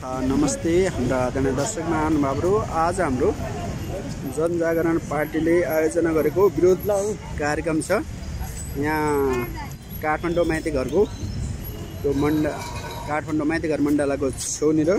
नमस्ते हाम्रा आदरणीय दर्शक महानुभावहरू, आज हाम्रो जनजागरण पार्टीले आयोजना गरेको विरोध कार्यक्रम छ। यहाँ काठमाडौँ माइती घरको त्यो काठमाडौँ माइती घर मण्डलाको छेउनिर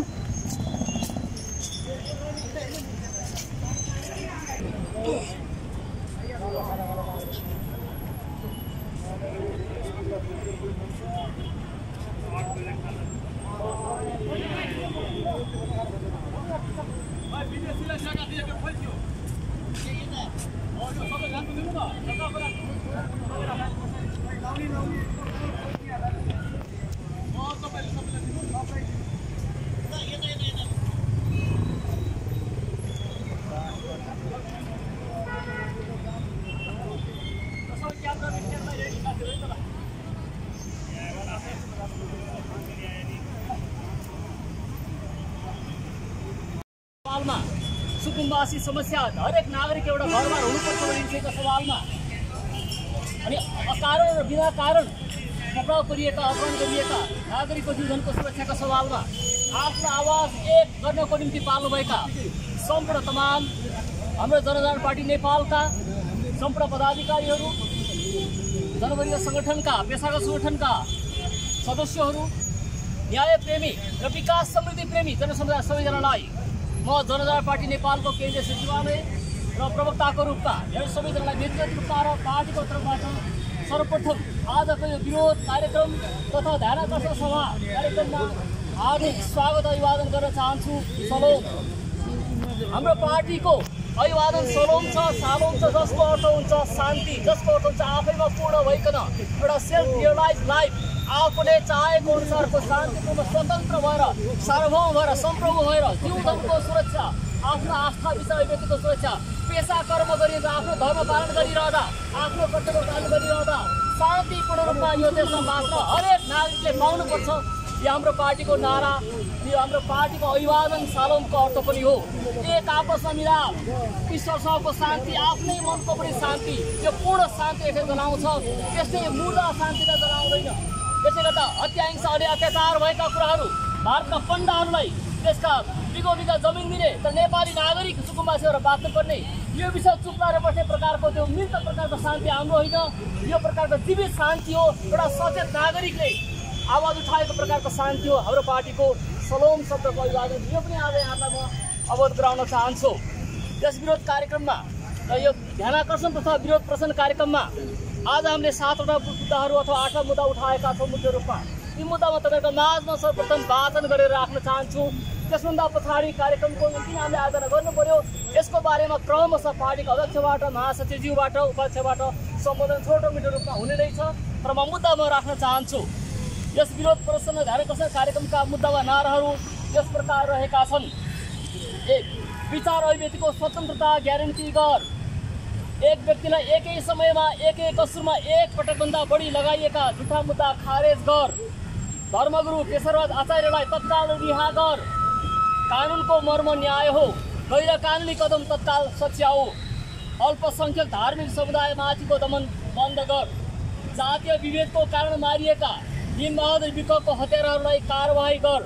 सुकुम्बासी समस्या हरेक नागरिक एउटा घरमा हुनुपर्छ भनिन्छ सवालमा अनि अकारण र बिना कारण पक्राउ गरिएका अपहरण गरिएका नागरिकको जीवनको सुरक्षाका सवालमा आफ्नो आवाज एक गर्नको निम्ति पाल्नुभएका सम्पूर्ण तमाम हाम्रो जनजागरण पार्टी नेपालका सम्पूर्ण पदाधिकारीहरू, जनवर्गीय सङ्गठनका, पेसागत सङ्गठनका सदस्यहरू, न्यायप्रेमी र विकास समृद्धि प्रेमी जनसमुदाय सबैजनालाई म जनजागरण पार्टी नेपालको केन्द्रीय सचिवालय र प्रवक्ताको रूपमा यस सबैजनालाई व्यक्तिगत रूपमा र पार्टीको तर्फबाट सर्वप्रथम आजको यो विरोध कार्यक्रम तथा ध्यानाकर्षण सभा कार्यक्रममा हार्दिक स्वागत अभिवादन गर्न चाहन्छु। सलोम हाम्रो पार्टीको अभिवादन सलोम छ, सालोम छ, जसको अर्थ हुन्छ शान्ति, जसको अर्थ हुन्छ आफैमा पूर्ण भइकन एउटा सेल्फ रियलाइज लाइफ आफूले चाहेको अनुसारको शान्तिपूर्ण स्वतन्त्र भएर सार्वभौम भएर सम्प्रभु भएर जीवनको सुरक्षा, आफ्नो आस्था विषय व्यक्तिको सुरक्षा, पेसा कर्म गरिरहँदा, आफ्नो धर्म पालन गरिरहँदा, आफ्नो कर्तव्य पालन गरिरहँदा शान्तिपूर्ण रूपमा यो देशमा बाँच्न हरेक नागरिकले पाउनुपर्छ। यो हाम्रो पार्टीको नारा, यो हाम्रो पार्टीको अभिवादन सालोमको अर्थ पनि हो। एक आपसमा मिलाप, ईश्वरसँगको शान्ति, आफ्नै मनको पनि शान्ति, यो पूर्ण शान्ति यसले जनाउँछ। त्यस्तै मुर्दा शान्तिलाई जनाउँदैन। त्यसै गर्दा हत्या, हिंसा अनि अत्याचार भएका कुराहरू भारतका पण्डाहरूलाई त्यसका बिगो बिगा जमिन दिने त नेपाली नागरिक सुकुम्बासीहरू बाँच्नुपर्ने यो विषय चुप्लाएर बस्ने प्रकारको त्यो मृत प्रकारको शान्ति हाम्रो होइन, यो प्रकारको जीवित शान्ति हो। एउटा सचेत नागरिकले आवाज उठाएको प्रकारको शान्ति हो हाम्रो पार्टीको सलोम शब्दको अभिवादन। यो पनि आज यहाँलाई म अवगत गराउन चाहन्छु। यस विरोध कार्यक्रममा र यो ध्यानाकर्षण तथा विरोध प्रदर्शन कार्यक्रममा आज हामीले 7वटा मुद्दाहरू अथवा 8वटा मुद्दा उठाएका छौँ मुख्य रूपमा। यी मुद्दामा तपाईँको माझमा सर्वप्रथम वाचन गरेर राख्न चाहन्छु। त्यसभन्दा पछाडि कार्यक्रमको किन हामीले आयोजना गर्नु पर्यो यसको बारेमा क्रमशः पार्टीको अध्यक्षबाट, महासचिवज्यूबाट, उपाध्यक्षबाट सम्बोधन छोटो मिठो रूपमा हुने रहेछ। तर म मुद्दामा राख्न चाहन्छु। यस विरोध प्रदर्शन र ध्यानाकर्षण कार्यक्रमका मुद्दामा नाराहरू यस प्रकार रहेका छन्। 1. विचार अभिव्यक्तिको स्वतन्त्रता ग्यारेन्टी गर। एक व्यक्तिलाई एकै समयमा एकै कसुरमा एक पटकभन्दा बढी लगाइएका झुटा मुद्दा खारेज गर। धर्मगुरु केशरराज आचार्यलाई तत्काल रिहा गर। कानुनको मर्म न्याय हो, गैर कानुनी कदम तत्काल सच्याऊ। अल्पसङ्ख्यक धार्मिक समुदायमाथिको दमन बन्द गर। जातीय विभेदको कारण मारिएका भीमबहादुर विकको हत्याराहरूलाई कारवाही गर।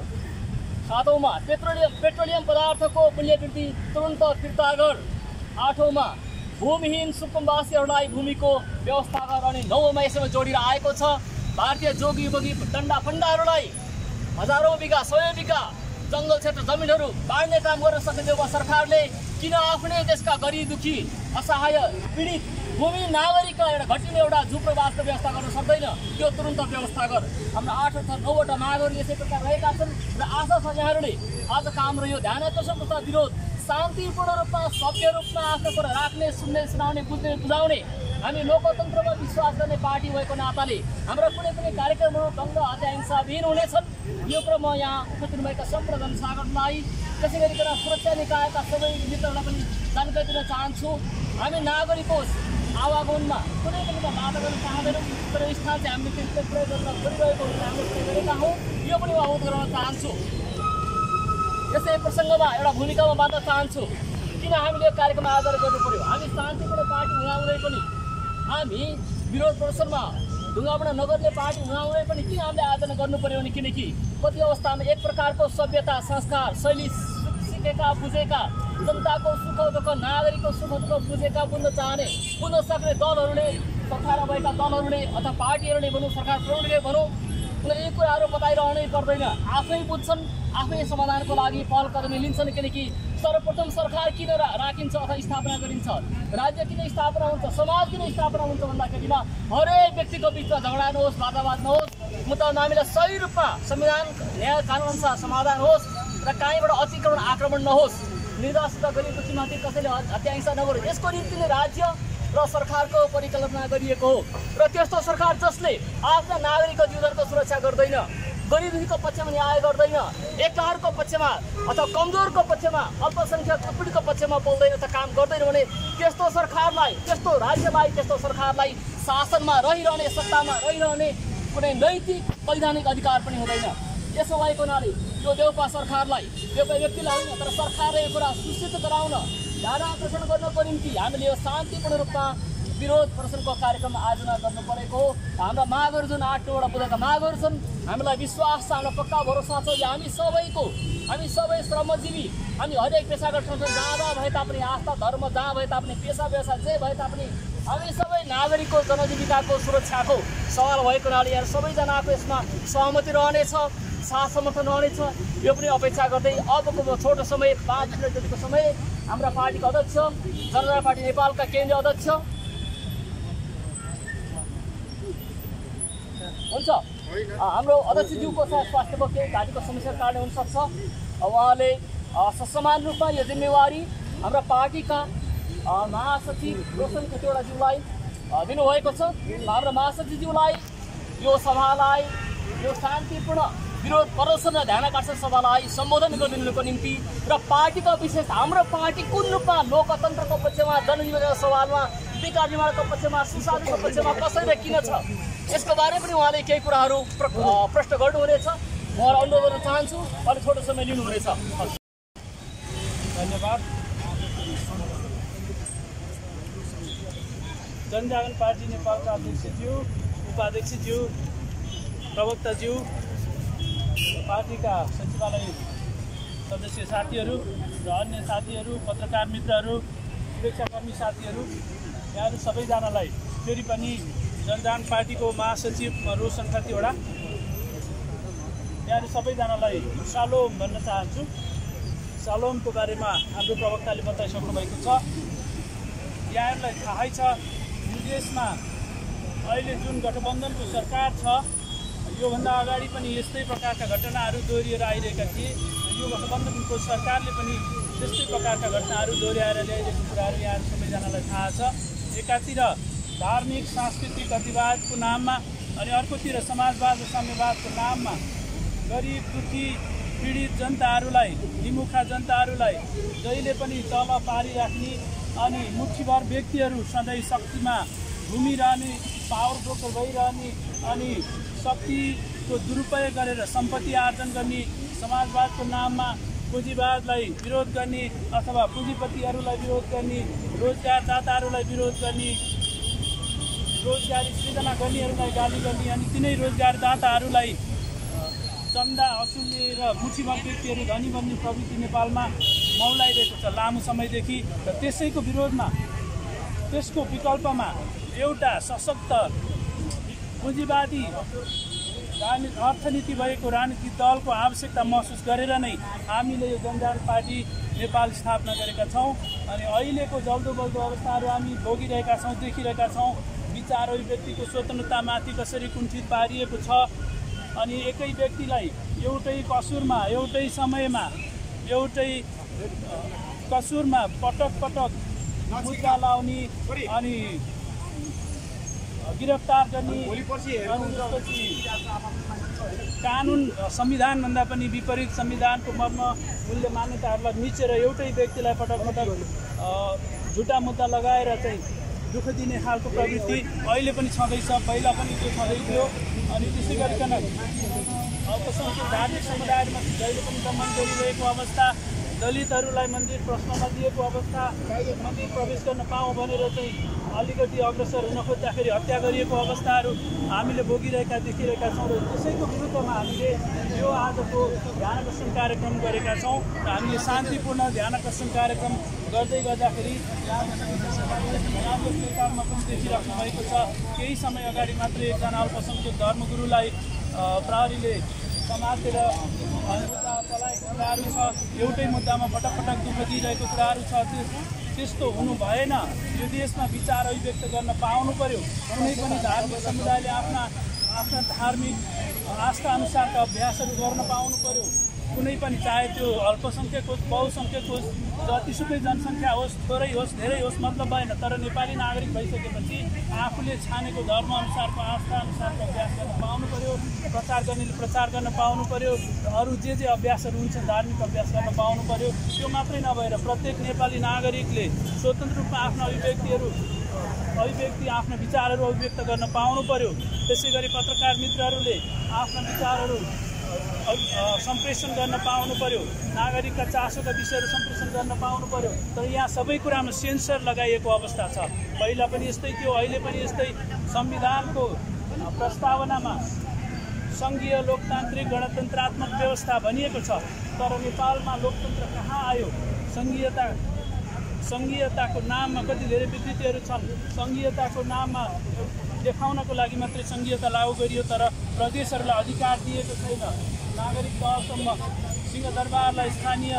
7औँमा पेट्रोलियम पदार्थको मूल्यवृद्धि तुरन्त फिर्ता गर। 8औँमा भूमिहीन सुकुम्बासीहरूलाई भूमिको व्यवस्था गर। अनि 9औँमा यसमा जोडिएर आएको छ भारतीय जोगी बोगी डन्डा फन्डाहरूलाई हजारौँ बिघा 100 बिघा जङ्गल क्षेत्र जमिनहरू बाँड्ने काम गर्न सक्ने अब सरकारले किन आफ्नै देशका गरिब दुखी असहाय पीडित भूमि नागरिकका एउटा घटिने एउटा झुप्रवासको व्यवस्था गर्न सक्दैन? त्यो तुरन्त व्यवस्था गर। हाम्रो 8 अथवा 9वटा मागहरू यसै प्रकार रहेका छन् र आशा छ यहाँहरूले आज काम र यो ध्यानाकर्षण तथा विरोध शान्तिपूर्ण रूपमा सभ्य रूपमा आफ्नो कुरा राख्ने, सुन्ने, सुनाउने, बुझ्ने, बुझाउने हामी लोकतन्त्रमा विश्वास गर्ने पार्टी भएको नाताले हाम्रा कुनै पनि कार्यक्रमहरू दङ्ग हत्या हिंसाविहीन हुनेछन्। यो कुरा म यहाँ उपस्थित भएका सम्पूर्ण जनसागरलाई त्यसै गरिकन सुरक्षा निकायका सबै मित्रहरूलाई पनि जानकारी दिन चाहन्छु। हामी नागरिकको आवागमनमा कुनै पनि बाधा गर्न चाहँदैनौँ, तर स्थान चाहिँ हामीले त्यसले प्रयोग गर्न खोजिरहेको हामीले प्रयोग गरेका हौँ। यो पनि म अवगत गराउन चाहन्छु। यसै प्रसङ्गमा एउटा भूमिकामा बाँध्न चाहन्छु। किन हामीले यो कार्यक्रम आयोजना गर्नु पर्यो? हामी शान्तिपूर्ण पार्टी हुँदाहुँदै पनि हामी विरोध प्रदर्शनमा ढुङ्गाबाट नगर्ने पार्टी हुँदाहुँदै पनि किन हामीले आयोजना गर्नु पर्यो भने किनकि कति अवस्थामा एक प्रकारको सभ्यता संस्कार शैली सिकेका बुझेका जनताको सुख दुःख नागरिकको सुख दुःख बुझेका बुझ्न चाहने बुझ्न सक्ने दलहरूले सरकारमा भएका दलहरूले अथवा पार्टीहरूले भनौँ सरकार प्रमुखले भनौँ उनीहरूले यी कुराहरू बताइरहनै पर्दैन आफै बुझ्छन् आफै समाधानको लागि पहल कदमी लिन्छन् किनकि सर्वप्रथम सरकार किन राखिन्छ अथवा स्थापना गरिन्छ राज्य किन स्थापना हुन्छ समाज किन स्थापना हुन्छ भन्दाखेरिमा हरेक व्यक्तिको बिचमा झगडा नहोस् वादावाद नहोस् मुद्दा मामिला सही रूपमा संविधान न्याय कानुन अनुसार समाधान होस् र कहीँबाट अतिक्रमण आक्रमण नहोस् निर्वासित गरिएपछि कसैले हत्या हिंसा नगरोस् यसको निम्ति नै राज्य र सरकारको परिकल्पना गरिएको हो र त्यस्तो सरकार जसले आफ्ना नागरिकको जीवनको सुरक्षा गर्दैन गरिबीको पक्षमा न्याय गर्दैन एकताहरूको पक्षमा अथवा कमजोरको पक्षमा अल्पसङ्ख्यक उत्पीडितको पक्षमा बोल्दैन त काम गर्दैन भने त्यस्तो सरकारलाई त्यस्तो राज्यलाई त्यस्तो सरकारलाई शासनमा रहिरहने सत्तामा रहिरहने कुनै नैतिक वैधानिक अधिकार पनि हुँदैन यसो भएको हुनाले यो देउपा सरकारलाई देउपा व्यक्तिलाई होइन तर सरकारले यो कुरा सुनिश्चित गराउन ध्यान आकर्षण गर्नको निम्ति हामीले यो शान्तिपूर्ण रूपमा विरोध प्रदर्शनको कार्यक्रम आयोजना गर्नु परेको हो हाम्रा मागहरू जुन 8 बुधका मागहरू छन् हामीलाई विश्वास छ हामीलाई पक्का भरोसा छ यो हामी सबै श्रमजीवी हामी हरेक पेसागत संस्था जहाँ भए तापनि आस्था धर्म जहाँ भए तापनि पेसा व्यवसाय जे भए तापनि हामी सबै नागरिकको जनजीविकाको सुरक्षाको सवाल भएको हुनाले यहाँ सबैजनाको यसमा सहमति रहनेछ साथ समर्थन रहनेछ यो पनि अपेक्षा गर्दै अबको छोटो समय 5 मिनट जतिको समय हाम्रा पार्टीका अध्यक्ष जनता पार्टी नेपालका केन्द्रीय अध्यक्ष हुन्छ हाम्रो अध्यक्षज्यूको स्वास्थ्यको केही घाँटीको समस्याको कारणले हुनसक्छ उहाँले समान रूपमा यो जिम्मेवारी हाम्रा पार्टीका महासचिव रोशन कतिवटाज्यूलाई दिनुभएको छ हाम्रो महासचिवज्यूलाई यो सभालाई यो शान्तिपूर्ण विरोध प्रदर्शन र ध्यान आकर्षण सभालाई सम्बोधन गरिदिनुको निम्ति र पार्टीको विशेष हाम्रो पार्टी कुन रूपमा लोकतन्त्रको पक्षमा जनजीवनको सवालमा विकास निर्माणको पक्षमा सुशासनको पक्षमा कसरी र किन छ यसको बारे पनि उहाँले केही कुराहरू प्रश्न गर्नुहुनेछ म अनुरोध गर्न चाहन्छु अलि छोटो समय लिनुहुनेछ धन्यवाद जनजागरण पार्टी नेपालका अध्यक्षज्यू उपाध्यक्षज्यू प्रवक्ताज्यू पार्टीका सचिवालय सदस्य साथीहरू र अन्य साथीहरू पत्रकार मित्रहरू सुरक्षाकर्मी साथीहरू यहाँहरू सबैजनालाई फेरि पनि जनजागरण पार्टीको महासचिव रोशन खतिवडा यहाँहरू सबैजनालाई सालोम भन्न चाहन्छु सालोमको बारेमा हाम्रो प्रवक्ताले बताइसक्नु भएको छ यहाँहरूलाई थाहै छ देशमा अहिले जुन गठबन्धनको सरकार छ योभन्दा अगाडि पनि यस्तै प्रकारका घटनाहरू दोहोरिएर आइरहेका थिए यो गठबन्धनको सरकारले पनि त्यस्तै प्रकारका घटनाहरू दोहोऱ्याएर ल्याइरहेको कुराहरू यहाँहरू सबैजनालाई थाहा छ एकातिर धार्मिक सांस्कृतिक अतिवादको नाममा अनि अर्कोतिर समाजवाद र साम्यवादको नाममा गरिब दुखी पीडित जनताहरूलाई निमुखा जनताहरूलाई जहिले पनि तल पारिराख्ने अनि मुठीभर व्यक्तिहरू सधैँ शक्तिमा घुमिरहने पावर ब्रोकर भइरहने अनि शक्तिको दुरुपयोग गरेर सम्पत्ति आर्जन गर्ने समाजवादको नाममा पुँजीवादलाई विरोध गर्ने अथवा पुँजीपतिहरूलाई विरोध गर्ने रोजगारदाताहरूलाई विरोध गर्ने रोजगारी सृजना गर्नेहरूलाई गाली गर्ने अनि तिनै रोजगारदाताहरूलाई चन्दा असुलेर मुठीभर व्यक्तिहरू धनी बन्ने प्रवृत्ति नेपालमा मौलाइरहेको छ लामो समयदेखि र त्यसैको विरोधमा त्यसको विकल्पमा एउटा सशक्त पुँजीवादी अर्थनीति भएको राजनीतिक दलको आवश्यकता महसुस गरेर नै हामीले यो जनजागरण पार्टी नेपाल स्थापना गरेका छौँ अनि अहिलेको जल्दो बल्दो अवस्थाहरू हामी भोगिरहेका छौँ देखिरहेका छौँ विचार अभिव्यक्तिको स्वतन्त्रतामाथि कसरी कुण्ठित पारिएको छ अनि एकै व्यक्तिलाई एउटै कसुरमा एउटै समयमा एउटै कसुरमा पटक पटक मुद्दा लाउने अनि गिरफ्तार गर्ने कानुन संविधानभन्दा पनि विपरीत संविधानको मर्म मूल्य मान्यताहरूलाई मिचेर एउटै व्यक्तिलाई पटक पटक झुटा मुद्दा लगाएर चाहिँ दुःख दिने खालको प्रवृत्ति अहिले पनि छँदैछ पहिला पनि त्यो छँदै थियो अनि त्यसै गरिकन अल्पसङ्ख्यक धार्मिक समुदायमा जहिले पनि दमन गरिरहेको अवस्था दलितहरूलाई मन्दिर प्रश्नमा दिएको अवस्था, मन्दिर प्रवेश गर्न पाऊँ भनेर चाहिँ अलिकति अग्रसर हुन खोज्दाखेरि हत्या गरिएको अवस्थाहरू हामीले भोगिरहेका देखिरहेका छौँ र त्यसैको विरुद्धमा हामीले यो आजको ध्यानाकर्षण कार्यक्रम गरेका छौँ र हामीले शान्तिपूर्ण ध्यानाकर्षण कार्यक्रम गर्दै गर्दाखेरि सरकारमा पनि देखिराख्नु भएको छ। केही समय अगाडि मात्रै एकजना अल्पसङ्ख्यक धर्मगुरुलाई प्रहरीले समातेर मुद्दा चलाएको कुराहरू छ। एउटै मुद्दामा पटक पटक दुःख दिइरहेको कुराहरू छ। त्यस्तो हुनु भएन। यो देशमा विचार अभिव्यक्त गर्न पाउनु पर्यो। कुनै पनि धार्मिक समुदायले आफ्ना धार्मिक आस्था अनुसारका अभ्यासहरू गर्न पाउनु पर्यो। कुनै पनि चाहे त्यो अल्पसङ्ख्यक होस् बहुसङ्ख्यक होस् जतिसुकै जनसङ्ख्या होस् थोरै होस् धेरै होस् मतलब भएन। तर नेपाली नागरिक भइसकेपछि आफूले छानेको धर्म अनुसारको आस्था अनुसारको अभ्यास गर्न पाउनु पर्यो। प्रचार गर्नेले प्रचार गर्न पाउनु पर्यो। अरू जे अभ्यासहरू हुन्छ धार्मिक अभ्यास गर्न पाउनु पर्यो। त्यो मात्रै नभएर प्रत्येक नेपाली नागरिकले स्वतन्त्र रूपमा आफ्ना अभिव्यक्ति आफ्ना विचारहरू अभिव्यक्त गर्न पाउनु पर्यो। त्यसै गरी पत्रकार मित्रहरूले आफ्ना विचारहरू सम्प्रेषण गर्न पाउनु पर्यो। नागरिकका चासोका विषयहरू सम्प्रेषण गर्न पाउनु पर्यो। तर यहाँ सबै कुरामा सेन्सर लगाइएको अवस्था छ। पहिला पनि यस्तै थियो, अहिले पनि यस्तै। संविधानको प्रस्तावनामा सङ्घीय लोकतान्त्रिक गणतन्त्रात्मक व्यवस्था भनिएको छ। तर नेपालमा लोकतन्त्र कहाँ आयो? सङ्घीयताको नाममा कति धेरै विकृतिहरू छन्। सङ्घीयताको नाममा देखाउनको लागि मात्रै सङ्घीयता लागू गरियो, तर प्रदेशहरूलाई अधिकार दिएको छैन। नागरिक तहसम्म सिंहदरबारलाई स्थानीय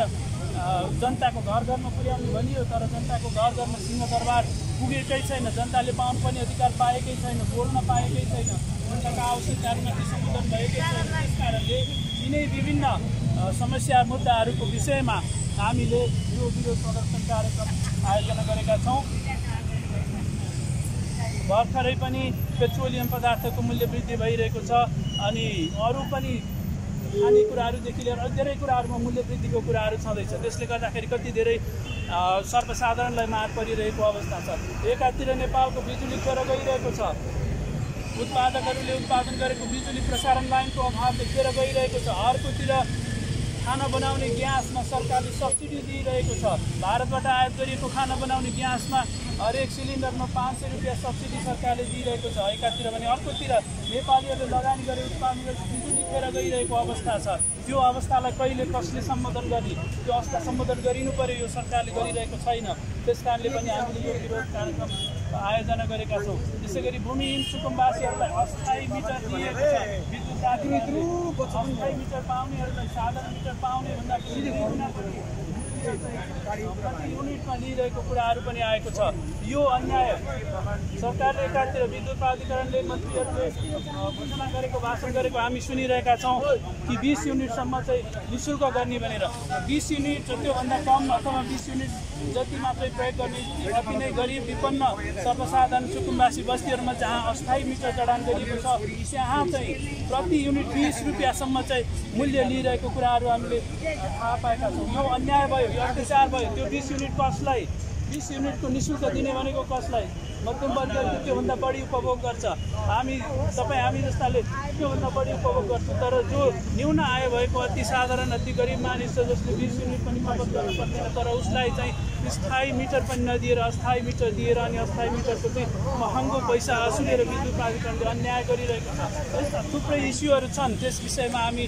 जनताको घर घरमा पुर्याउनु भनियो, तर जनताको घर घरमा सिंहदरबार पुगेकै छैन। जनताले पाउनुपर्ने अधिकार पाएकै छैन, बोल्न पाएकै छैन, जनताका आवश्यकताहरूमाथि सम्बोधन भएकै छैन। त्यस कारणले यिनै विभिन्न समस्या मुद्दाहरूको विषयमा हामीले यो विरोध प्रदर्शन कार्यक्रम आयोजना गरेका छौँ। भर्खरै पनि पेट्रोलियम पदार्थको मूल्य वृद्धि भइरहेको छ अनि अरू पनि खानेकुराहरूदेखि लिएर धेरै कुराहरूमा मूल्य वृद्धिको कुराहरू छँदैछ। त्यसले गर्दाखेरि कति धेरै सर्वसाधारणलाई मार परिरहेको अवस्था छ। एकातिर नेपालको बिजुली खेर गइरहेको छ, उत्पादकहरूले उत्पादन गरेको बिजुली प्रसारण लाइनको अभाव देखेर गइरहेको छ। अर्कोतिर खाना बनाउने ग्यासमा सरकारले सब्सिडी दिइरहेको छ। भारतबाट आयात गरिएको खाना बनाउने ग्यासमा हरेक सिलिन्डरमा 500 रुपियाँ सब्सिडी सरकारले दिइरहेको छ। एकातिर भने अर्कोतिर नेपालीहरूले लगानी गरे उत्पादन गरेको बिजुली खेर गइरहेको अवस्था छ। त्यो अवस्थालाई कहिले कसले सम्बोधन गर्ने? त्यो अवस्था सम्बोधन गरिनु पर्यो। यो सरकारले गरिरहेको छैन। त्यस कारणले पनि हामीले यो विरोध कार्यक्रम आयोजना गरेका छौँ। त्यसै गरी भूमिहीन सुकुम्बासीहरूलाई अस्थायी मिटर दिएको छ। विद्युत अस्थायी मिटर पाउनेहरूलाई साधारण मिटर पाउने भन्दा युनिटमा लिइरहेको कुराहरू पनि आएको छ। यो अन्याय सरकारले एकातिर विद्युत प्राधिकरणले मन्त्रीहरूले घोषणा गरेको भाषण गरेको हामी सुनिरहेका छौँ कि 20 युनिटसम्म चाहिँ निःशुल्क गर्ने भनेर। 20 युनिट त्योभन्दा कम अथवा 20 युनिट जति मात्रै प्रयोग गर्ने अति नै गरिब विपन्न सर्वसाधारण सुकुम्बासी बस्तीहरूमा जहाँ अस्थायी मिटर जडान गरिएको छ त्यहाँ चाहिँ प्रति युनिट 20 रुपियाँसम्म चाहिँ मूल्य लिइरहेको कुराहरू हामीले थाहा पाएका छौँ। यो अन्याय भयो, यो अत्याचार भयो। त्यो 20 युनिट कसलाई? 20 युनिटको निःशुल्क दिने भनेको कसलाई? मध्यम वर्गले त्योभन्दा बढी उपभोग गर्छ। हामी जस्ताले त्योभन्दा बढी उपभोग गर्छौँ। तर जो न्यून आय भएको अति साधारण अति गरिब मानिस छ जसले 20 युनिट पनि खपत गर्न सक्दैन, तर उसलाई चाहिँ स्थायी मिटर पनि नदिएर अस्थायी मिटर दिएर अनि अस्थायी मिटरको चाहिँ महँगो पैसा असुलेर विद्युत प्राधिकरणले अन्याय गरिरहेको छ। यस्ता थुप्रै इस्युहरू छन्। त्यस विषयमा हामी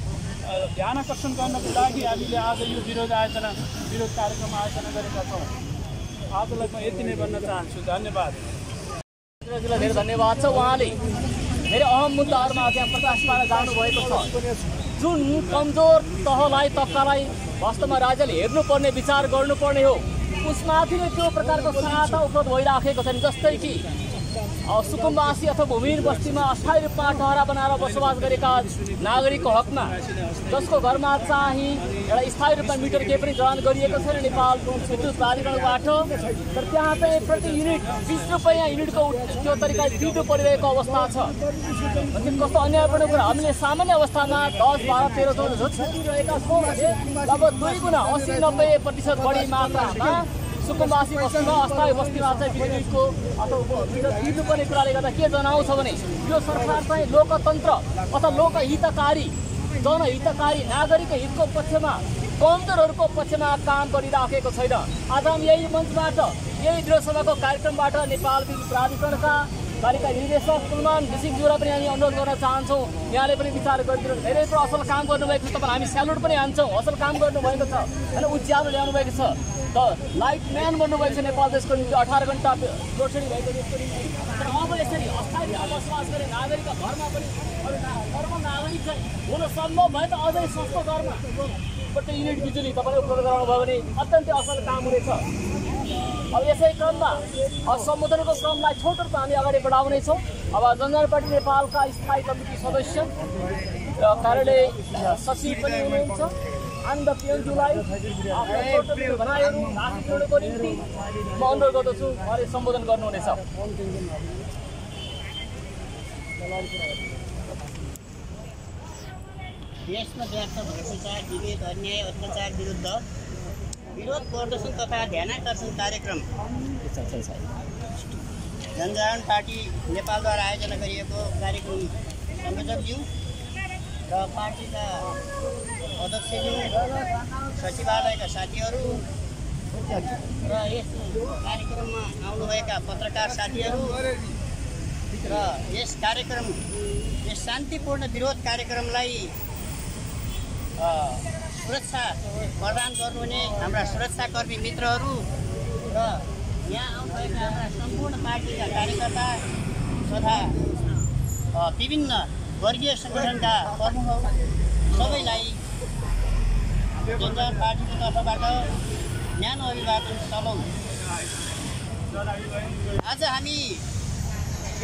ध्यान आकर्षण गर्नको लागि हामीले आज यो विरोध कार्यक्रम आयोजना गरेका छौँ। आजलाई म यति नै भन्न चाहन्छु। धन्यवाद। धेरै धन्यवाद छ। उहाँले धेरै अहम मुद्दाहरूमा त्यहाँ प्रकाश पारेर जानुभएको छ। जुन कमजोर तहलाई तबकालाई वास्तवमा राज्यले हेर्नुपर्ने विचार गर्नुपर्ने हो उसमाथि नै त्यो प्रकारको सहायता उपलब्ध भइराखेको छन्। जस्तै कि सुकुम्बासी अथवा भूमिहीन बस्तीमा अस्थायी रूपमा टहरा बनाएर बसोबास गरेका नागरिकको हकमा जसको घरमा चाहिँ एउटा स्थायी रूपमा मिटर केही पनि जडान गरिएको छैन नेपाल विद्युत प्राधिकरणबाट, तर त्यहाँ चाहिँ प्रति युनिट 20 रुपियाँ युनिटको त्यो तरिकाले तिर्नु परिरहेको अवस्था छ। कस्तो अन्यायपूर्ण कुरा। हामीले सामान्य अवस्थामा 10, 12, 13, 14 छुटिरहेका छौँ। लगभग 2 गुणा 80-90% बढी मात्रामा सुकुम्बासी बस्तीमा अस्थायी बस्तीमा चाहिँ बिजुलीको अथवा तिर्नुपर्ने कुराले गर्दा के जनाउँछ भने यो सरकार चाहिँ लोकतन्त्र अथवा लोकहितकारी जनहितकारी नागरिक हितको पक्षमा कमजोरहरूको पक्षमा काम गरिराखेको छैन। आज हामी यही मञ्चबाट यही विरोध सभाको कार्यक्रमबाट नेपाल विद्युत प्राधिकरणका कार्यकारी निर्देशक कुलमान घिसिङज्यूलाई पनि हामी अनुरोध गर्न चाहन्छौँ, यहाँले पनि विचार गरिदिनु। धेरै असल काम गर्नुभएको छ, तपाईँ हामी स्यालुट पनि हान्छौँ। असल काम गर्नुभएको छ होइन, उज्यालो ल्याउनु भएको छ, द लाइट म्यान बन्नुभएको छ नेपाल देशको निम्ति, 18 घण्टा रोशनी भएको देशको निम्ति। तर अब यसरी अस्थायी बसोबास गर्ने नागरिकका घरमा पनि धर्म नागरिक चाहिँ हुन सम्भव भए त अझै सस्तो दरमा प्रति युनिट बिजुली तपाईँले उपलब्ध गराउनु भयो भने अत्यन्तै असल काम हुनेछ। अब यसै क्रममा सम्बोधनको क्रमलाई छोटो रूपमा हामी अगाडि बढाउनेछौँ। अब जनजाति पार्टी नेपालका स्थायी कमिटी सदस्य र कार्यालय सचिव पनि हुनुहुन्छ आनन्द पिएमज्यूलाई आफ्नो छोटो भनाइहरू राख्नुको निम्ति म अनुरोध गर्दछु, उहाँले सम्बोधन गर्नुहुनेछ। देशमा व्याप्त भ्रष्टाचार, विभेद, अन्याय, अत्याचार विरुद्ध विरोध प्रदर्शन तथा ध्यानाकर्षण कार्यक्रम जनजागरण पार्टी नेपालद्वारा आयोजना गरिएको कार्यक्रम संयोजकज्यू र पार्टीका अध्यक्षज्यू, सचिवालयका साथीहरू र यस कार्यक्रममा आउनुभएका पत्रकार साथीहरू र यस शान्तिपूर्ण विरोध कार्यक्रमलाई सुरक्षा प्रदान गर्नुहुने हाम्रा सुरक्षाकर्मी मित्रहरू र यहाँ आउनुभएका हाम्रा सम्पूर्ण पार्टीका कार्यकर्ता तथा विभिन्न वर्गीय सङ्गठनका प्रमुखहरू सबैलाई जनजागरण पार्टीको तर्फबाट न्यानो अभिवादन सलाम। आज हामी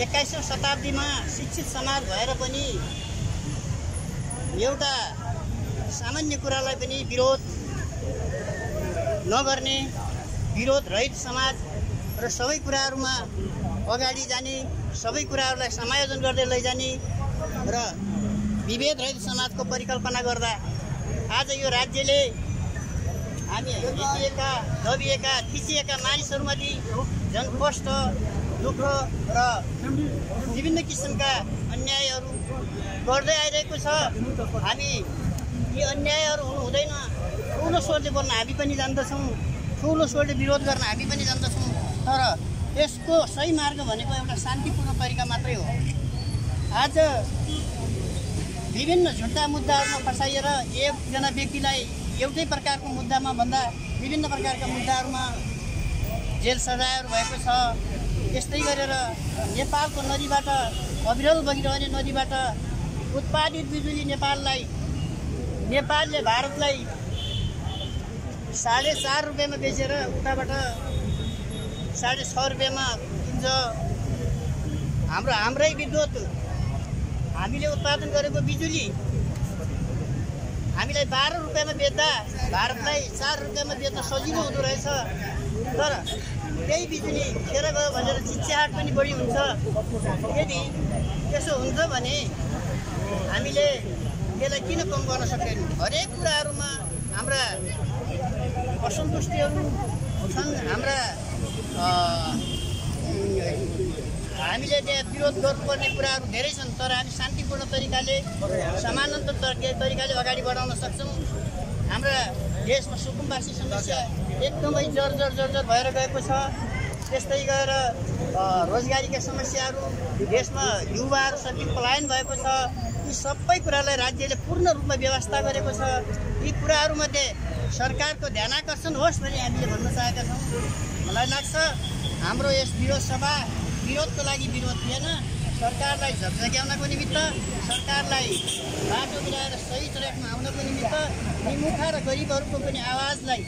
21औं शताब्दीमा शिक्षित समाज भएर पनि एउटा सामान्य कुरालाई पनि विरोध नगर्ने, विरोध रहित समाज र सबै कुराहरूमा अगाडि जाने, सबै कुराहरूलाई समायोजन गर्दै लैजाने र विभेद रहित समाजको परिकल्पना गर्दा आज यो राज्यले हामी हिँडिएका, दबिएका, थिचिएका मानिसहरूमाथि झन् कष्ट, दुःख र विभिन्न किसिमका अन्यायहरू गर्दै आइरहेको छ। हामी यी अन्यायहरू हुनु हुँदैन, ठुलो स्वरले बोल्न हामी पनि जान्दछौँ, ठुलो स्वरले विरोध गर्न हामी पनि जान्दछौँ। तर यसको सही मार्ग भनेको एउटा शान्तिपूर्ण तरिका मात्रै हो। आज विभिन्न झुट्टा मुद्दाहरूमा फसाइएर एकजना व्यक्तिलाई एउटै प्रकारको मुद्दामा भन्दा विभिन्न प्रकारका मुद्दाहरूमा जेल सजायहरू भएको छ। यस्तै गरेर नेपालको नदीबाट, अविरल बगिरहने नदीबाट उत्पादित बिजुली नेपालले भारतलाई 4.5 रुपियाँमा बेचेर उताबाट 6.5 रुपियाँमा किन्छ। हाम्रै विद्युत, हामीले उत्पादन गरेको बिजुली हामीलाई 12 रुपियाँमा बेच्दा भारतलाई 4 रुपियाँमा बेच्न सजिलो हुँदो रहेछ। तर त्यही बिजुली खेर गयो भनेर चिच्याहाट पनि बढी हुन्छ। यदि त्यसो हुन्छ भने हामीले यसलाई किन कम गर्न सक्दैनौँ? हरेक कुराहरूमा हाम्रा असन्तुष्टिहरू छन्, हामीले त्यहाँ विरोध गर्नुपर्ने कुराहरू धेरै छन्। तर हामी शान्तिपूर्ण तरिकाले, समानान्तर तरिकाले अगाडि बढाउन सक्छौँ। हाम्रा देशमा सुकुम्बासी समस्या एकदमै जर्जर भएर गएको छ। त्यस्तै गरेर रोजगारीका समस्याहरू, देशमा युवाहरू सबै पलायन भएको छ। यी सबै कुरालाई राज्यले पूर्ण रूपमा व्यवस्था गरेको छ। यी कुराहरूमध्ये सरकारको ध्यानाकर्षण होस् भन्ने हामीले भन्न चाहेका छौँ। मलाई लाग्छ हाम्रो यस विरोध सभा विरोधको लागि विरोध थिएन, सरकारलाई झकझक्याउनको निमित्त, सरकारलाई बाटो मिलाएर सही ट्र्याकमा आउनको निमित्त, निमुखा र गरिबहरूको पनि आवाजलाई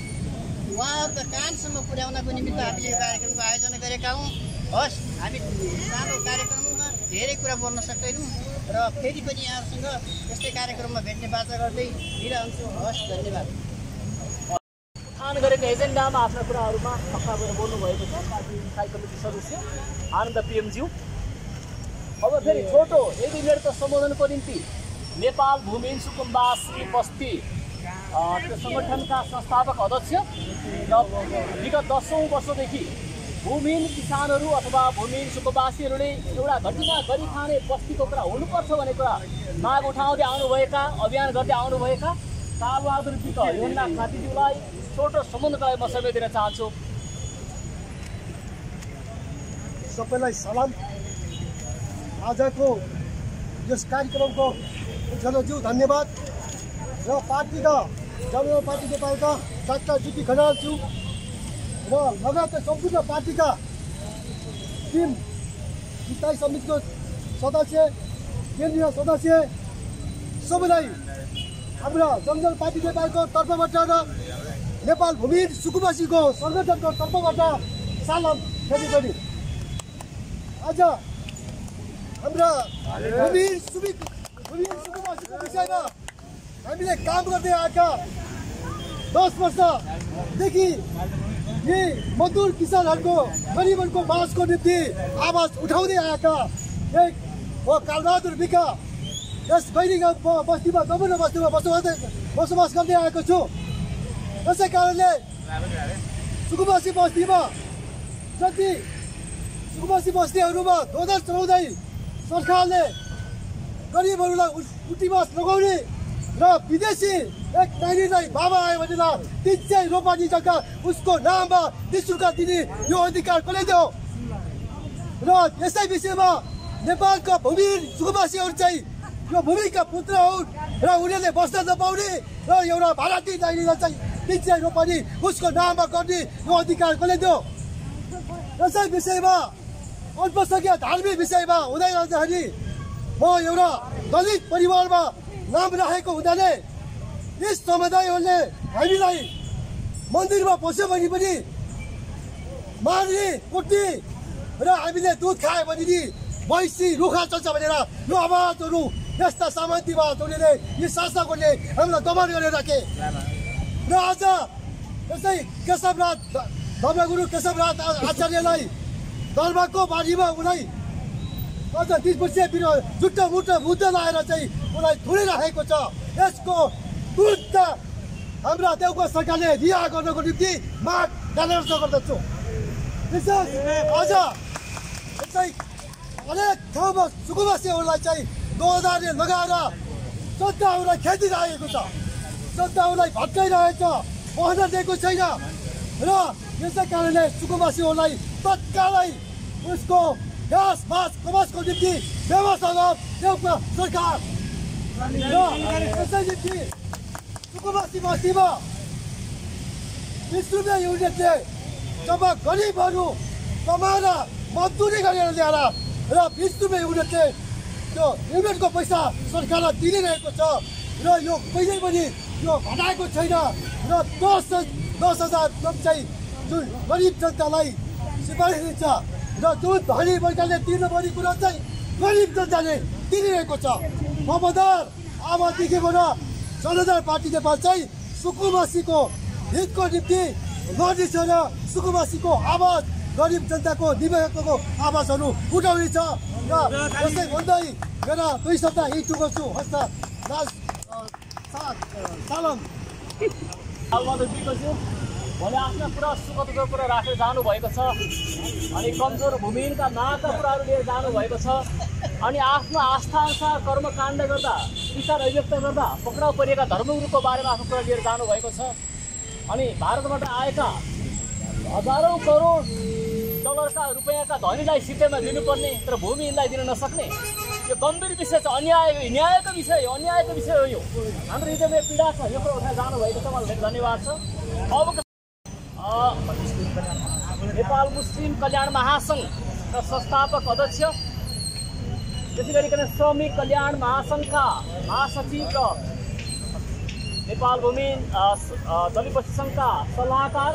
उहाँहरूका कानसम्म पुर्याउनको निमित्त हामीले यो कार्यक्रमको आयोजना गरेका हौँ। हस्, हामी सानो कार्यक्रममा धेरै कुरा बोल्न सक्दैनौँ र फेरि पनि यहाँहरूसँग यस्तै कार्यक्रममा भेट्ने बाचा गर्दै दिइरहन्छु। हस्, धन्यवाद। उठान गरेको एजेन्डामा आफ्ना कुराहरूमा पक्का गरेर बोल्नुभएको छ पार्टी स्थायी कमिटी सदस्य आनन्द पिएमज्यू। अब फेरि छोटो 1 मिनटको सम्बोधनको निम्ति नेपाल भूमिहीन सुकुम्बासी बस्ती त्यो सङ्गठनका संस्थापक अध्यक्ष र विगत 10औं वर्षदेखि भूमिहीन किसानहरू अथवा भूमिहीन सुकुम्बासीहरूले एउटा घटना गरी खाने बस्तीको कुरा हुनुपर्छ भन्ने कुरा माग उठाउँदै आउनुभएका, अभियान गर्दै आउनुभएका कालबहादुर विक योन्ना खातीज्यूलाई छोटो सम्बन्धका लागि म समय दिन चाहन्छु। सबैलाई सलाम। आजको यस कार्यक्रमको जनज्यू धन्यवाद र पार्टीका जनता पार्टी नेपालका डाक्टर जीटी खनाल ज्यू र लगायतका सम्पूर्ण पार्टीका टिम स्थायी समितिको सदस्य केन्द्रीय सदस्य सबैलाई हाम्रा जनता पार्टी नेपालको तर्फबाट र नेपाल भूमिहीन सुकुम्बासीको सङ्गठनको तर्फबाट सलाम फेरि आज हाम्रा भूमिहीन सुकुम्बासीको विषयमा हामीले काम गर्दै आएका 10 वर्षदेखि यी मजदुर किसानहरूको गरिबहरूको मासको निम्ति आवाज उठाउँदै आएका एक हो कालबहादुर विक। यस गैरी बस्तीमा विभिन्न बस्तीमा बसोबास गर्दै आएको छु। यसै कारणले सुकुम्बासी बस्तीमा जति सुकुम्बासी बस्तीहरूमा दोधर चलाउँदै सरकारले गरिबहरूलाई उठीमास लगाउने र विदेशी एक नानीलाई बाबा आयो भनेर 300 रोपानी जग्गा उसको नाममा निःशुल्क दिने यो अधिकार कसले दियो? र यसै विषयमा नेपालका भूमिहीन सुकुम्बासीहरू चाहिँ यो भूमिका पुत्र हुन् र उनीहरूले बस्न नपाउने र एउटा भारतीय नानीलाई चाहिँ 300 रोपानी उसको नाममा गर्ने यो अधिकार कसले दियो? यसै विषयमा अल्पसङ्ख्यक धार्मिक विषयमा हुँदै रहँदाखेरि म एउटा दलित परिवारमा नाम राखेको हुनाले यस समुदायहरूले हामीलाई मन्दिरमा पस्यो भने पनि मार्ने कुट्ने र हामीले दुध खायो भने नि भैँसी रुखा चल्छ भनेर यो आवाजहरू यस्ता सामन्तीवादहरूले यी शासकहरूले हामीलाई दमन गरेर राखे। र आज यसै केशवराज धर्मगुरु केशवराज आचार्यलाई धर्मको बारीमा उनलाई अझ 30 वर्षीय जुट्टा मुट्टा मुद्दा लाएर चाहिँ उनलाई थुनिराखेको छ। यसको तुरन्त हाम्रा देउको सरकारले रिहा गर्नको निम्ति माग डालेर गर्दछु। विशेष आज यसै अनेक ठाउँमा सुकुम्बासीहरूलाई चाहिँ दोधारले लगाएर जनताहरूलाई खेदिरहेको छ, जनताहरूलाई भत्काइरहेछ, पहना दिएको छैन। र यसै कारणले सुकुम्बासीहरूलाई तत्कालै उसको घाँस बाँस कमासको निम्ति व्यवस्था देउका सरकार र यसै निम्ति सुकुम्बासी बस्तीमा 20 रुपियाँ युनिटले जब गरिबहरू कमाएर मजदुरी गरेर ल्याएर र 20 रुपियाँ युनिटले त्यो युनिटको पैसा सरकारलाई दिइरहेको छ र यो कहिले पनि यो घटाएको छैन। र 10,000 चाहिँ जुन गरिब जनतालाई सिफारिस दिन्छ र जुन धनी वर्गले तिर्नुपर्ने कुरा चाहिँ गरिब जनताले तिरिरहेको छ। खबरदार अबदेखिबाट जनता पार्टी नेपाल चाहिँ सुकुम्बासीको हितको निम्ति लड्नेछ र सुकुम्बासीको आवाज गरिब जनताको दिव्याङ्गको आवाजहरू उठाउनेछ। र यसै भन्दै मेरा 2 शब्द यही टुङ्गाउँछु। हस्त सलाम। कालबहादुर विकज्यू भोलि आफ्ना कुरा सुख दुःखको कुरा राखेर जानुभएको छ अनि कमजोर भूमिहीनका नाका कुराहरू लिएर जानुभएको छ अनि आफ्नो आस्थाअनुसार कर्मकाण्ड गर्दा विचार अभिव्यक्त गर्दा पक्राउ परिएका धर्मगुरुको बारेमा आफ्नो कुरा लिएर जानुभएको छ अनि भारतबाट आएका हजारौँ करोड डलरका रुपियाँका धनीलाई सित्तैमा दिनुपर्ने तर भूमिहीनलाई दिन नसक्ने यो गम्भीर विषय छ। न्यायको विषय हो, अन्यायको विषय हो। यो हाम्रो हृदयमा पीडा छ। यो कुरा उठाएर जानुभएको छ, मलाई धेरै धन्यवाद छ। अब नेपाल मुस्लिम कल्याण महासङ्घका संस्थापक अध्यक्ष त्यसै गरिकन श्रमिक कल्याण महासङ्घका महासचिव र नेपाल भूमिहीन दलित बस्ती सङ्घका सल्लाहकार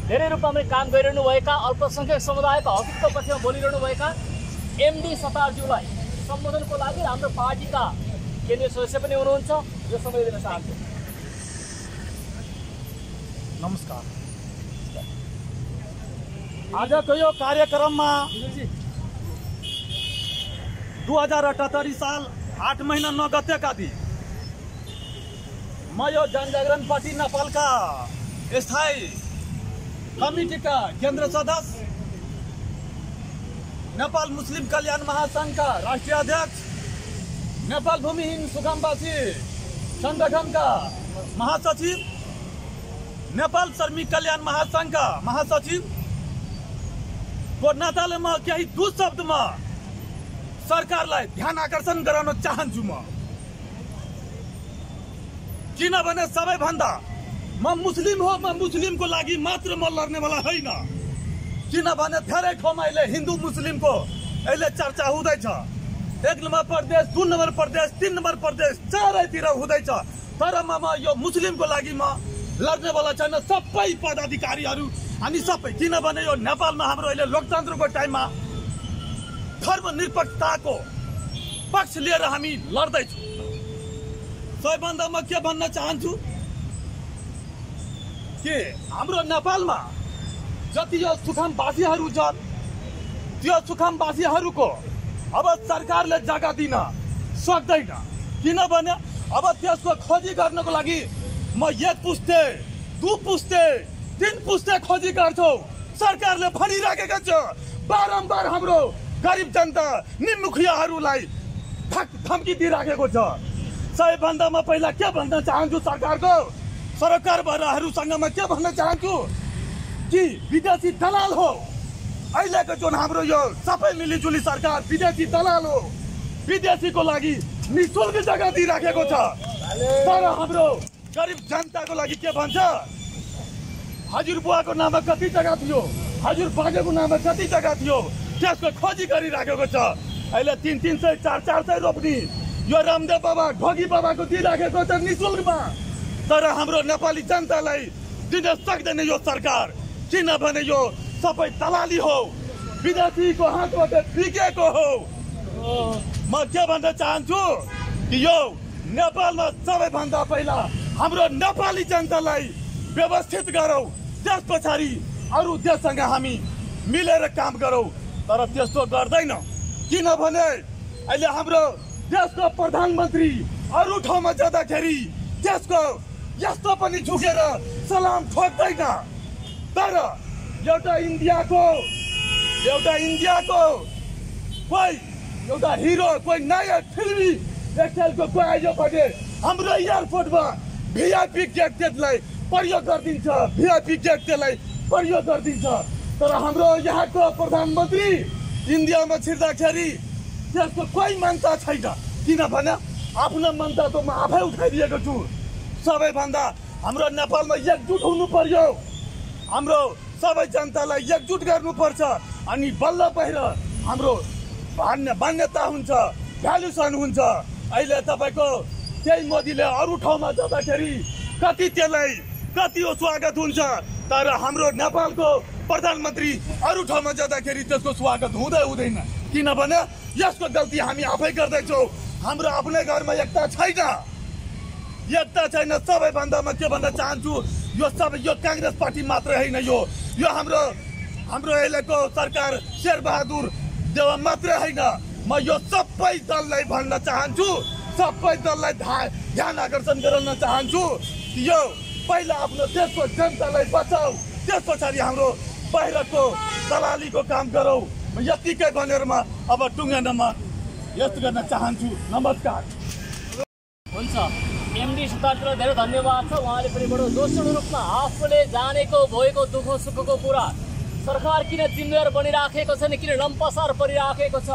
धेरै रूपमा पनि काम गरिरहनुभएका अल्पसङ्ख्यक समुदायको हकको पक्षमा बोलिरहनुभएका एमडी सतारज्यूलाई सम्बोधनको लागि हाम्रो पार्टीका केन्द्रीय सदस्य पनि हुनुहुन्छ। यो समय दिन चाहन्छु। नमस्कार। आजको यो कार्यक्रममा 2078 साल 8 महिना 9 गतेका दिन म यो जनजागरण पार्टी नेपालका स्थायी कमिटीका केन्द्र सदस्य नेपाल मुस्लिम कल्याण महासङ्घका राष्ट्रिय अध्यक्ष नेपाल भूमिहीन सुकुम्बासी संगठनका महासचिव, नेपाल श्रमिक कल्याण महासंघका महासचिव को नाताले म केही दुशब्दमा सरकारलाई ध्यान आकर्षण गराउन चाहन्छु। म किनभने सबैभन्दा म मुस्लिम हो, म मुस्लिमको लागि मात्र म लड्नेवाला होइन। किनभने धेरै ठाउँमा अहिले हिन्दू मुस्लिमको अहिले चर्चा हुँदैछ। 1 नम्बर प्रदेश, 2 नम्बर प्रदेश, 3 नम्बर प्रदेश चारैतिर हुँदैछ। तर म यो मुस्लिमको लागि म लड्नेवाला छैन। सबै पदाधिकारीहरू हामी सबै, किनभने यो नेपालमा हाम्रो अहिले लोकतन्त्रको टाइममा धर्मनिरपेक्षताको पक्ष लिएर हामी लड्दैछौँ। सबैभन्दा म के भन्न चाहन्छु कि हाम्रो नेपालमा जति यो सुखमवासीहरू छन्, त्यो सुखमवासीहरूको अब सरकारले जग्गा दिन सक्दैन। किनभने अब त्यसको खोजी गर्नको लागि म 1 पुस्ते, 2 पुस्ते, 3 पुस्ते खोजी गर्छु। सरकारले भनिराखेको छ, बारम्बार हाम्रो गरिब जनता निमुखियाहरूलाई धम्की दिइराखेको छ। सबैभन्दा म पहिला के भन्न चाहन्छु सरकारहरूसँग म के भन्न चाहन्छु कि विदेशी दलाल हो अहिलेको जुन हाम्रो यो सबै मिलिजुली सरकार विदेशी दलाल हो। विदेशीको लागि निःशुल्क जग्गा दिइराखेको छ। तर हाम्रो गरिब जनताको लागि के भन्छ, हजुर बुवाको नाममा कति जग्गा थियो, हजुर बाजेको नाममा कति जग्गा थियो, त्यसको खोजी गरिराखेको छ। अहिले 300, 400 रोप्ने यो रामदेव बाबा, ढोगी बाबाको दिइराखेको छ निःशुल्कमा। तर हाम्रो नेपाली जनतालाई दिन सक्दैन यो सरकार, किनभने यो सबै दलाली हो, विदेशीको हातबाट बिकेको हो। म के भन्न चाहन्छु कि यो नेपालमा सबैभन्दा पहिला हाम्रो नेपाली जनतालाई व्यवस्थित गरौँ, त्यस पछाडि अरू देशसँग हामी मिलेर काम गरौँ। तर त्यस्तो गर्दैन, किनभने अहिले हाम्रो देशको प्रधानमन्त्री अरू ठाउँमा जाँदाखेरि त्यसको यस्तो पनि झुकेर सलाम ठोक्दैन। तर एउटा इन्डियाको कोही एउटा हिरो, कोही नायक फिल्मी एक्टरको कोही आयो भने हाम्रो एयरपोर्टमा भिआइपी गेटलाई प्रयोग गरिदिन्छ, भिआइपी गेटलाई प्रयोग गरिदिन्छ। तर हाम्रो यहाँको प्रधानमन्त्री इन्डियामा छिर्दाखेरि त्यसको कोही मान्यता छैन, किनभने आफ्नो मान्यता त म आफै उठाइदिएको छु। सबैभन्दा हाम्रो नेपालमा एकजुट हुनु पर्यो, हाम्रो सबै जनतालाई एकजुट गर्नुपर्छ। अनि बल्ल बाहिर हाम्रो मान्यता हुन्छ, भ्यालुसन हुन्छ। अहिले तपाईँको त्यही मोदीले अरू ठाउँमा जाँदाखेरि कति स्वागत हुन्छ, तर हाम्रो नेपालको प्रधानमन्त्री अरू ठाउँमा जाँदाखेरि त्यसको स्वागत हुँदैन। किनभने यसको गल्ती हामी आफै गर्दैछौँ। हाम्रो आफ्नै घरमा एकता छैन। सबैभन्दा म के भन्न चाहन्छु, यो काङ्ग्रेस पार्टी मात्र होइन, यो हाम्रो अहिलेको सरकार शेरबहादुर देवा मात्र होइन। म यो सबै दललाई भन्न चाहन्छु, सबै दललाई ध्यान आकर्षण गराउन चाहन्छु। यो पहिला आफ्नो देशको जनतालाई बचाऊ, त्यस पछाडि हाम्रो बाहिरको दलालीको काम गरौँ। म यतिकै भनेर म अब टुङ्गनमा यस्तो गर्न चाहन्छु। नमस्कार। हुन्छ, एमडी सुतारलाई धेरै धन्यवाद छ। उहाँले पनि बडो दोस्रो रूपमा आफूले जानेको भएको दुःख सुखको कुरा सरकार किन जिम्मेवार बनिराखेको छ, किन लम्पसार परिराखेको छ।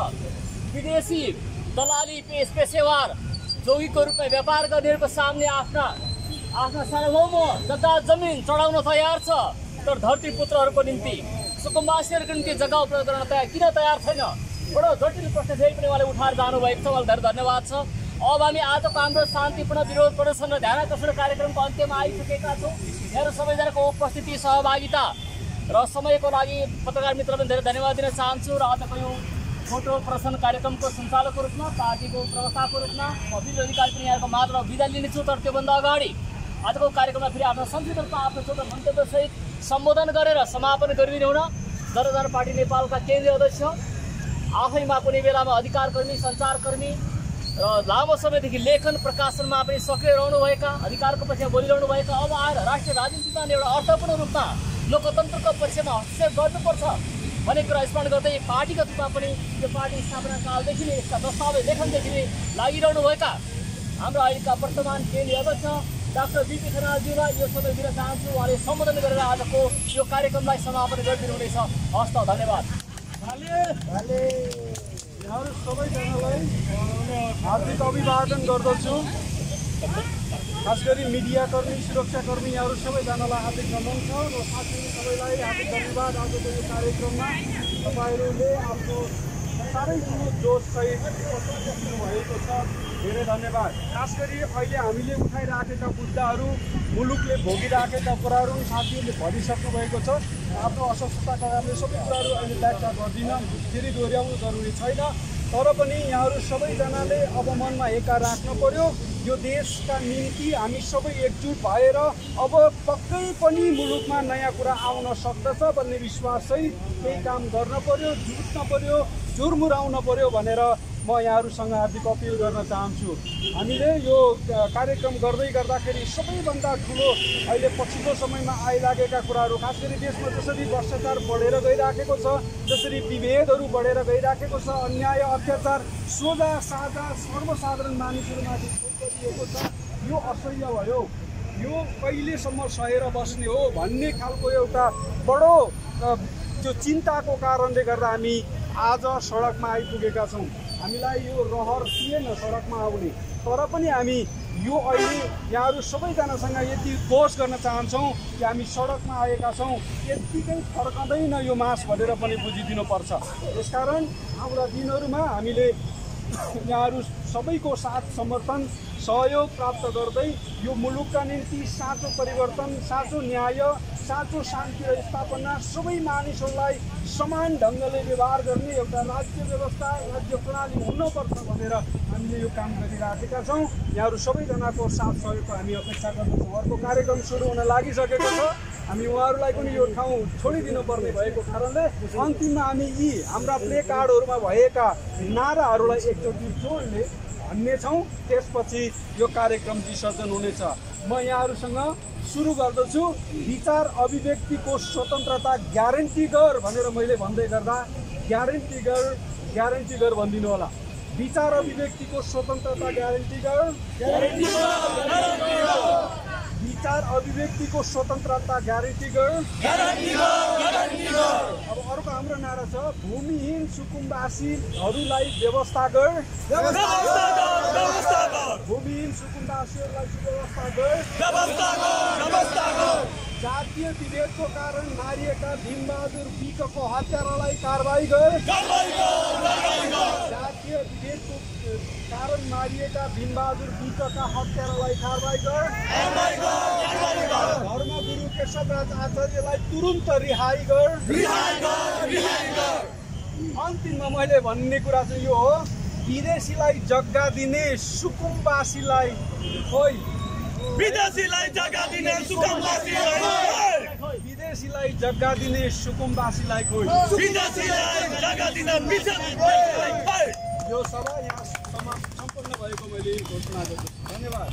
विदेशी दलाली पेशेवर जोगीको रूपमा व्यापार गर्नेहरूको सामने आफ्ना सार्वभौम जग्गा जमिन चढाउन तयार छ, तर धरती पुत्रहरूको निम्ति, सुकुम्बासीहरूको निम्ति जग्गा उपलब्ध गर्न किन तयार छैन। बडो जटिल प्रश्न फेरि पनि उहाँले उठाएर जानुभएको छ। उहाँलाई धेरै धन्यवाद छ। अब हामी आजको हाम्रो शान्तिपूर्ण विरोध प्रदर्शन र ध्यान आकर्षण कार्यक्रमको अन्त्यमा आइसकेका छौँ। मेरो सबैजनाको उपस्थिति, सहभागिता र समयको लागि पत्रकार मित्र पनि धेरै धन्यवाद दिन चाहन्छु। र आजको यो फोटो प्रदर्शन कार्यक्रमको सञ्चालकको रूपमा, पार्टीको प्रवक्ताको रूपमा म विजय अधिकारी पनि यहाँको मात्र बिदा लिनेछु। तर त्योभन्दा अगाडि आजको कार्यक्रममा फेरि आफ्नो संक्षिप्त रूपमा आफ्नो छोटो मन्तव्यसहित सम्बोधन गरेर समापन गरिदिनु हुन जनता पार्टी नेपालका केन्द्रीय अध्यक्ष, आफैमा कुनै बेलामा अधिकारकर्मी, सञ्चारकर्मी र लामो समयदेखि लेखन प्रकाशनमा पनि सक्रिय रहनुभएका, अधिकारको पक्षमा बोलिरहनुभएका, अब आएर राष्ट्रिय राजनीतिमा एउटा अर्थपूर्ण रूपमा लोकतन्त्रको पक्षमा हस्तक्षेप गर्नुपर्छ भन्ने कुरा स्मरण गर्दै पार्टीगत रूपमा पनि यो पार्टी स्थापना कालदेखि नै यसका दस्तावेज लेखनदेखि नै लागिरहनुभएका हाम्रो अहिलेका वर्तमान केन्द्रीय अध्यक्ष डाक्टर बिपी खनालज्यूलाई यो समय दिन चाहन्छु। उहाँले सम्बोधन गरेर आजको यो कार्यक्रमलाई समापन गरिदिनुहुनेछ। हस्त धन्यवाद। यहाँहरू सबैजनालाई हार्दिक अभिवादन गर्दछु। खास गरी मिडियाकर्मी, सुरक्षाकर्मी यहाँहरू सबैजनालाई हार्दिक नमन छ र साथीहरू सबैलाई हार्दिक धन्यवाद। आजको यो कार्यक्रममा तपाईँहरूले आफ्नो साह्रै ठुलो जोससहित उपस्थित भएको छ। धेरै धन्यवाद। खास गरी अहिले हामीले उठाइराखेका मुद्दाहरू, मुलुकले भोगिराखेका कुराहरू साथीहरूले भनिसक्नु भएको छ। आफ्नो अस्वस्थताका कारणले सबै कुराहरू अहिले व्याख्या गर्दिनँ, फेरि दोहोऱ्याउनु जरुरी छैन। तर पनि यहाँहरू सबैजनाले अब मनमा एका राख्नु पर्यो। यो देशका निम्ति हामी सबै एकजुट भएर अब पक्कै पनि मुलुकमा नयाँ कुरा आउन सक्दछ भन्ने विश्वाससहित केही काम गर्न पर्यो, जुट्न पर्यो, जुरमुराउन पर्यो भनेर म यहाँहरूसँग हार्दिक अपिल गर्न चाहन्छु। हामीले यो कार्यक्रम गर्दै गर्दाखेरि सबैभन्दा ठुलो अहिले पछिल्लो समयमा आइलागेका कुराहरू, खास गरी देशमा जसरी भ्रष्टाचार बढेर गइराखेको छ, जसरी विभेदहरू बढेर गइराखेको छ, अन्याय अत्याचार सोझा साझा सर्वसाधारण मानिसहरूमाथि गरिएको छ, यो असह्य भयो। यो कहिलेसम्म सहेर बस्ने हो भन्ने खालको एउटा बडो त्यो चिन्ताको कारणले गर्दा हामी आज सडकमा आइपुगेका छौँ। हामीलाई यो रहर थिएन सडकमा आउने, तर पनि हामी यो अहिले यहाँहरू सबैजनासँग यति दोष गर्न चाहन्छौँ कि हामी सडकमा आएका छौँ। यत्तिकै फर्कँदैन यो मास भनेर पनि बुझिदिनुपर्छ। यसकारण आउँदा दिनहरूमा हामीले यहाँहरू सबैको साथ समर्थन सहयोग प्राप्त गर्दै यो मुलुकका निम्ति साँचो परिवर्तन, साँचो न्याय, साँचो शान्ति र स्थापना, सबै मानिसहरूलाई समान ढङ्गले व्यवहार गर्ने एउटा राज्य व्यवस्था, राज्य प्रणाली हुनुपर्छ भनेर हामीले यो काम गरिराखेका छौँ। यहाँहरू सबैजनाको साथ सहयोगको हामी अपेक्षा गर्दछौँ। अर्को कार्यक्रम सुरु हुन लागिसकेको छ। हामी उहाँहरूलाई पनि यो ठाउँ छोडिदिनु पर्ने भएको कारणले अन्तिममा हामी यी हाम्रा प्ले कार्डहरूमा भएका नाराहरूलाई एकचोटि जोडले भन्नेछौँ। त्यसपछि यो कार्यक्रम विसर्जन हुनेछ। म यहाँहरूसँग सुरु गर्दछु। विचार अभिव्यक्तिको स्वतन्त्रता ग्यारेन्टी गर भनेर मैले भन्दै गर्दा ग्यारेन्टी गर भनिदिनु होला। विचार अभिव्यक्तिको स्वतन्त्रता ग्यारेन्टी गर। विचार अभिव्यक्तिको स्वतन्त्रता ग्यारेन्टी गर। अब अर्को हाम्रो नारा छ, भूमिहीन सुकुम्बासीहरूलाई व्यवस्था गर। भूमिहीन सुकुम्बासीहरूलाई व्यवस्था गर। जातीय विभेदको कारण मारिएका भीमबहादुर विकको हत्यारालाई कारबाही गर। जातीय विभेदको कारण मारिएका भीमबहादुर विकका हत्यारालाई कारबाही गर। धर्मगुरु केशवराज आचार्यलाई तुरुन्त रिहाई गर। अन्तिममा मैले भन्ने कुरा चाहिँ यो हो, विदेशीलाई जग्गा दिने सुकुम्बासीलाई खोइ। विदेशीलाई जग्गा दिने सुकुम्बासीलाई खोइ। यो सभा यहाँ सम्पन्न भएको मैले घोषणा गर्छु। धन्यवाद।